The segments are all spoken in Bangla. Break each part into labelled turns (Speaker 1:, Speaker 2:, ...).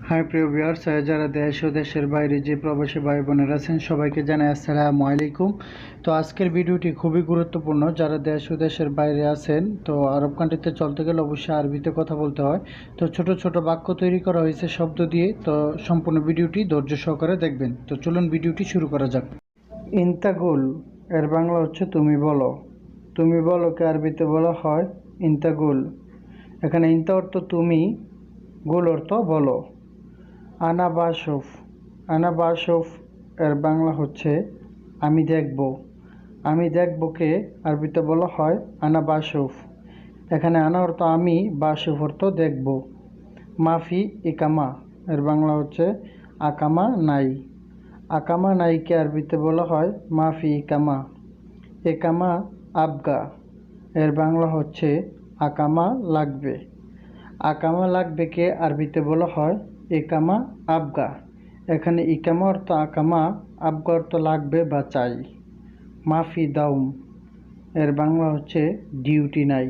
Speaker 1: হাই প্রিয় ভিউয়ার্স, যারা দেশ ও দেশের বাইরে যে প্রবাসী ভাই বোনেরা আছেন সবাইকে জানাই আসসালামু আলাইকুম। তো আজকের ভিডিওটি খুবই গুরুত্বপূর্ণ। যারা দেশ ও দেশের বাইরে আছেন, তো আরব কান্ট্রিতে চলতে গেলে অবশ্যই আরবিতে কথা বলতে হয়। তো ছোট ছোট বাক্য তৈরি করা হয়েছে শব্দ দিয়ে। তো সম্পূর্ণ ভিডিওটি ধৈর্য সহকারে দেখবেন। তো চলুন ভিডিওটি শুরু করা যাক। ইন্তাগুল এর বাংলা হচ্ছে তুমি বলো। তুমি বলোকে আরবিতে বলা হয় ইন্তাগুল। এখানে ইন্তা অর্থ তুমি, গুল অর্থ বলো। আনা বাসুফ, আনা বাসুফ এর বাংলা হচ্ছে আমি দেখব। আমি দেখবকে আরবিতে বলা হয় আনা বাসুফ। এখানে আনা অর্থ আমি, বাসুফ অর্থ দেখব। মাফি ইকামা এর বাংলা হচ্ছে আকামা নাই। আকামা নাইকে আরবিতে বলা হয় মাফি ইকামা। একামা আবগা এর বাংলা হচ্ছে আকামা লাগবে। আকামা লাগবেকে আরবিতে বলা হয় একামা আবগা। এখানে ইকামা অর্থ আকামা, আবগা অর্থ লাগবে বা চাই। মাফি দাউম এর বাংলা হচ্ছে ডিউটি নাই।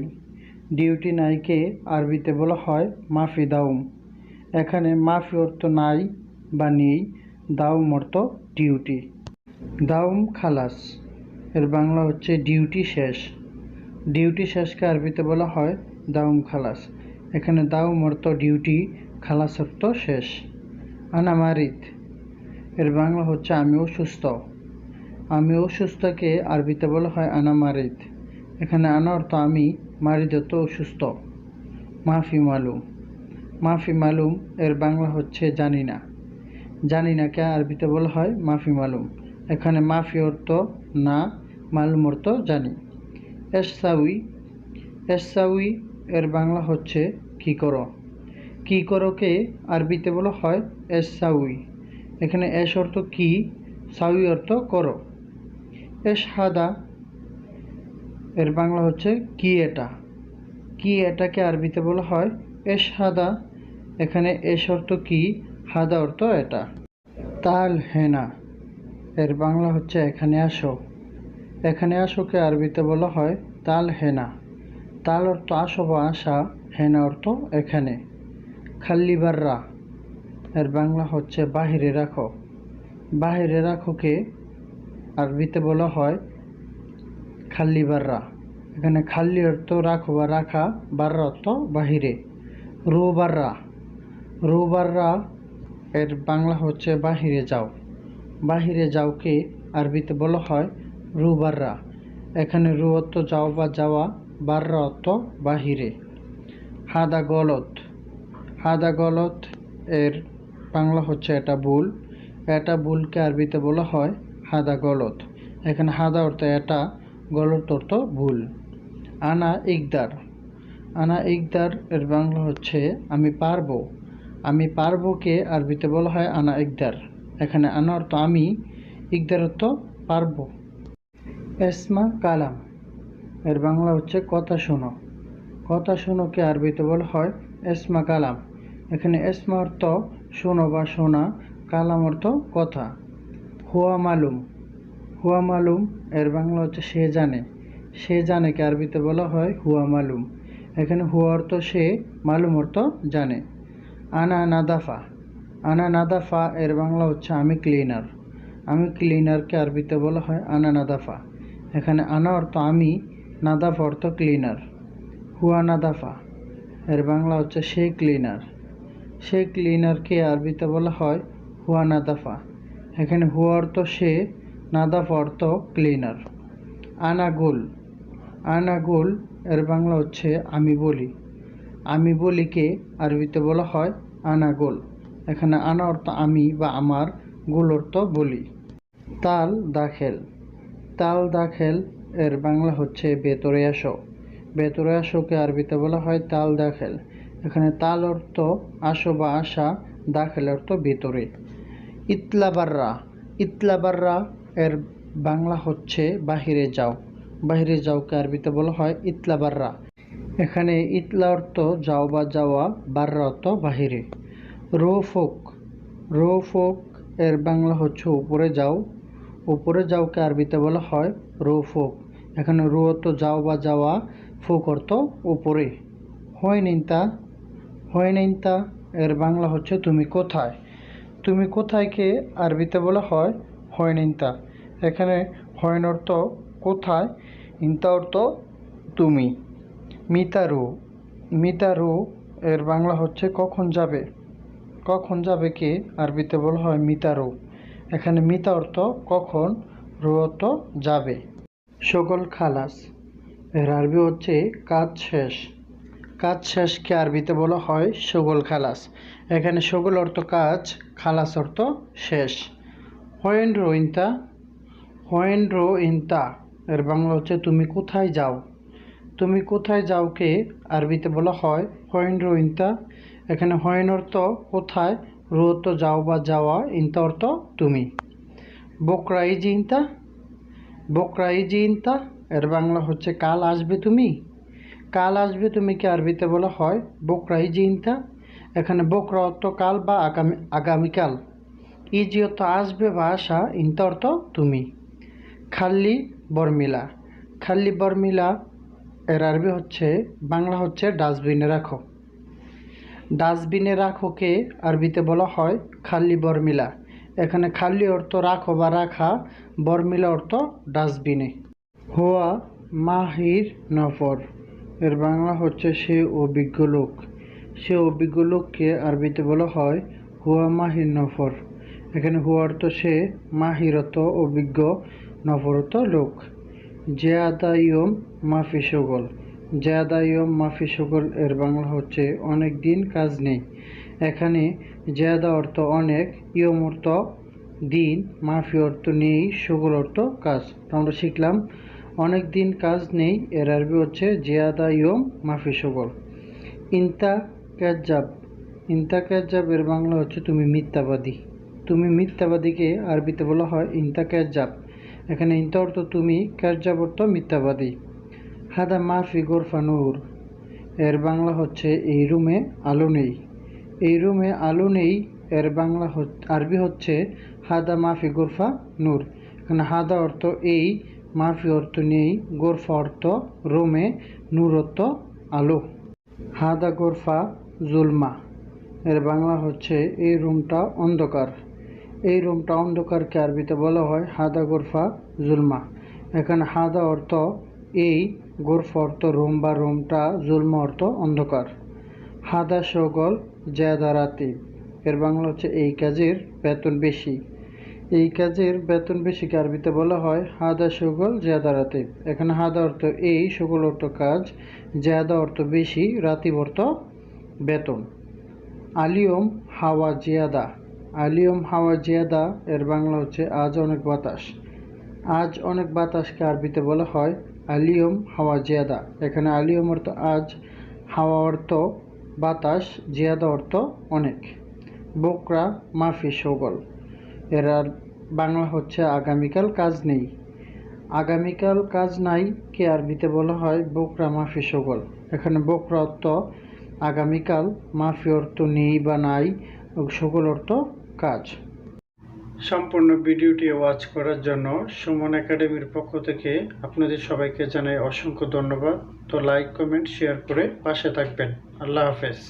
Speaker 1: ডিউটি নাইকে আরবিতে বলা হয় মাফি দাউম। এখানে মাফি অর্থ নাই বা নেই, দাউম অর্থ ডিউটি। দাউম খালাস এর বাংলা হচ্ছে ডিউটি শেষ। ডিউটি শেষকে আরবিতে বলা হয় দাউম খালাস। এখানে দাউম অর্থ ডিউটি, খালাস অর্থ শেষ। আনা মারিদ এর বাংলা হচ্ছে আমি অসুস্থ। আমি অসুস্থকে আরবিতে বলা হয় আনা মারিদ। এখানে আনা অর্থ আমি, মারিদ অর্থ অসুস্থ। মাফি মালুম, মাফি মালুম এর বাংলা হচ্ছে জানি না। জানি নাকে আরবিতে বলা হয় মাফি মালুম। এখানে মাফি অর্থ না, মালুম অর্থ জানি। এসাউই, এসাউই এর বাংলা হচ্ছে কি করো। কি করোকে আরবিতে বলা হয় এসাউই। এখানে এস অর্থ কি, সাউই অর্থ করো। এশহাদা এর বাংলা হচ্ছে কি এটা। কি এটাকে আরবিতে বলা হয় এশহাদা। এখানে এস অর্থ কি, হাদা অর্থ এটা। তাল হেনা এর বাংলা হচ্ছে এখানে আসো। এখানে আসোকে আরবিতে বলা হয় তাল হেনা। তাল অর্থ আসো বা আসা, হেনা অর্থ এখানে। খাল্লি বাররা এর বাংলা হচ্ছে বাহিরে রাখো। বাহিরে রাখোকে আরবিতে বলা হয় খাল্লি বাররা। এখানে খাল্লি অর্থ রাখো বা রাখা, বাররা অর্থ বাহিরে। রু বাররা, রু বাররা এর বাংলা হচ্ছে বাহিরে যাও। বাহিরে যাওকে আরবিতে বলা হয় রু বাররা। এখানে রু অর্থ যাও বা যাওয়া, বাররা অর্থ বাহিরে। হাদা গলত, হাদা গলত এর বাংলা হচ্ছে এটা ভুল। এটা ভুলকে আরবিতে বলা হয় হাদা গলত। এখানে হাদা অর্থ এটা, গলত অর্থ ভুল। আনা ইকদার, আনা ইকদার এর বাংলা হচ্ছে আমি পারবো। আমি পারবোকে আরবিতে বলা হয় আনা ইকদার। এখানে আনা অর্থ আমি, ইকদার অর্থ পারবো। এসমা কালাম এর বাংলা হচ্ছে কথা শোনো। কথা শোনোকে আরবিতে বলা হয় এসমা কালাম। এখানে এসমা অর্থ শোনো বা শোনা, কালাম অর্থ কথা। হুয়া মালুম, হুয়া মালুম এর বাংলা হচ্ছে সে জানে। সে জানেকে আরবিতে বলা হয় হুয়া মালুম। এখানে হুয়া অর্থ সে, মালুম অর্থ জানে। আনা নাদাফা, আনা নাদাফা এর বাংলা হচ্ছে আমি ক্লিনার। আমি ক্লিনারকে আরবিতে বলা হয় আনা নাদাফা। এখানে আনা অর্থ আমি, নাদাফা অর্থ ক্লিনার। হুয়া নাদাফা এর বাংলা হচ্ছে সে ক্লিনার। সে ক্লিনারকে আরবিতে বলা হয় হুয়া নাদাফা। এখানে হুয়া অর্থ সে, নাদাফা অর্থ ক্লিনার। আনাগুল, আনাগুল এর বাংলা হচ্ছে আমি বলি। আমি বলিকে আরবিতে বলা হয় আনাগুল। এখানে আনা অর্থ আমি বা আমার, গুল অর্থ বলি। তাল দাখেল, তাল দাখেল এর বাংলা হচ্ছে ভেতরে আসো। ভেতরে আসোকে আরবিতে বলা হয় তাল দাখেল। এখানে তাল অর্থ আসো বা আসা, দাখেল অর্থ ভেতরে। ইতলাবাররা, ইতলাবাররা এর বাংলা হচ্ছে বাহিরে যাও। বাহিরে যাওকে আরবিতে বলা হয় ইতলাবাররা। এখানে ইতলা অর্থ যাও বা যাওয়া, বাররা অর্থ বাহিরে। রোফোক, রোফোক এর বাংলা হচ্ছে উপরে যাও। উপরে যাওকে আরবিতে বলা হয় রোফোক। এখানে রো অর্থ যাও বা যাওয়া, ফোক অর্থ উপরে। হয় নিন্তা, হয় নিন্তা এর বাংলা হচ্ছে তুমি কোথায়। তুমি কোথায়কে আরবিতে বলা হয় হয়ন ইনতা। এখানে হয়ন অর্থ কোথায়, ইনতা অর্থ তুমি। মিতারু, মিতারু এর বাংলা হচ্ছে কখন যাবে। কখন যাবে কে আরবিতে বলা হয় মিতারু। এখানে মিতা অর্থ কখন, রু অর্থ যাবে। শগল খালাস এর আরবি হচ্ছে কাজ শেষ। কাজ শেষকে আরবিতে বলা হয় শগল খালাস। এখানে শগল অর্থ কাজ, খালাস অর্থ শেষ। হয়েন রো ইনতা, হয়েন রো ইনতা এর বাংলা হচ্ছে তুমি কোথায় যাও। তুমি কোথায় যাওকে আরবিতে বলা হয় হয়েন রো ইনতা। এখানে হয়েন অর্থ কোথায়, রো অর্থ যাও বা যাওয়া, ইনতা অর্থ তুমি। বকরাই জিনতা, বকরাই জিনতা এর বাংলা হচ্ছে কাল আসবে তুমি। কাল আসবে তুমিকে আরবিতে বলা হয় বকরাই জিনতা। এখানে বকরা অর্থ কাল বা আগামীকাল। ইজি অর্থ আসবে বা আসা, ইনতা অর্থ তুমি। খাল্লি বরমিলা, খাল্লি বরমিলা এর আরবি হচ্ছে বাংলা হচ্ছে ডাস্টবিনে রাখো। ডাস্টবিনে রাখোকে আরবিতে বলা হয় খাল্লি বরমিলা। এখানে খাল্লি অর্থ রাখো বা রাখা, বরমিলা অর্থ ডাস্টবিনে। হুয়া মাহির নফর এর বাংলা হচ্ছে সে অভিজ্ঞ লোক। সে অভিজ্ঞ লোককে আরবিতে বলা হয় হুয়া মাহির নফর। এখানে হুয়া অর্থ সে, মাহির অর্থ অভিজ্ঞ, নফর অর্থ লোক। জেয়াদা ইয়ম মাফি শগল, জেয়াদা ইয়ম মাফি শগল এর বাংলা হচ্ছে অনেক দিন কাজ নেই। এখানে জেয়াদা অর্থ অনেক, ইয়ম অর্থ দিন, মাফি অর্থ নেই, শগল অর্থ কাজ। তো আমরা শিখলাম অনেক দিন কাজ নেই এর আরবি হচ্ছে জিয়াদা ইয়ম মাফি শগল। ইনতা ক্যাজ্জাব, ইনতা ক্যাজ্জাব এর বাংলা হচ্ছে তুমি মিথ্যাবাদী। তুমি মিথ্যাবাদীকে আরবিতে বলা হয় ইনতা ক্যাজ্জাব। এখানে ইনতা অর্থ তুমি, ক্যাজ্জাব অর্থ মিথ্যাবাদী। হাদা মাফি গোরফা নূর এর বাংলা হচ্ছে এই রুমে আলো নেই। এই রুমে আলো নেই এর বাংলা আরবি হচ্ছে হাদা মাফি গোরফা নূর। এখানে হাদা অর্থ এই, মাফি অর্থ নেই, গোরফা অর্থ রুমে, নূর অর্থ আলো। হাদা গোরফা জুলমা এর বাংলা হচ্ছে এই রুমটা অন্ধকার। এই রুমটা অন্ধকারকে আরবিতে বলা হয় হাদা গোরফা জুলমা। এখানে হাদা অর্থ এই, গোরফা অর্থ রুম বা রুমটা, জুলমা অর্থ অন্ধকার। হাদা শগল জ্যাদা রাতিব এর বাংলা হচ্ছে এই কাজের বেতন বেশি। এই কাজের বেতন বেশিকে আরবিতে বলা হয় হাদা শগল জ্যাদা রাতিব। এখানে হাদা অর্থ এই, শগল অর্থ কাজ, জ্যাদা অর্থ বেশি, রাতিব অর্থ বেতন। আলিয়ম হাওয়া জিয়াদা, আলিয়ম হাওয়া জিয়াদা এর বাংলা হচ্ছে আজ অনেক বাতাস। আজ অনেক বাতাসকে আরবিতে বলা হয় আলিয়ম হাওয়া জিয়াদা। এখানে আলিয়ম অর্থ আজ, হাওয়া অর্থ বাতাস, জিয়াদা অর্থ অনেক। বকরা মাফি শগল এর বাংলা হচ্ছে আগামীকাল কাজ নেই। আগামীকাল কাজ নাই কে আরবিতে বলা হয় বকরা মাফি শগল। এখানে বকরা অর্থ আগামীকাল, মাফি অর্থ নেই বা নাই, শগল অর্থ কাজ। সম্পূর্ণ ভিডিওটি ওয়াচ করার জন্য সুমন একাডেমির পক্ষ থেকে আপনাদের সবাইকে জানাই অসংখ্য ধন্যবাদ। তো লাইক, কমেন্ট, শেয়ার করে পাশে থাকবেন। আল্লাহ হাফেজ।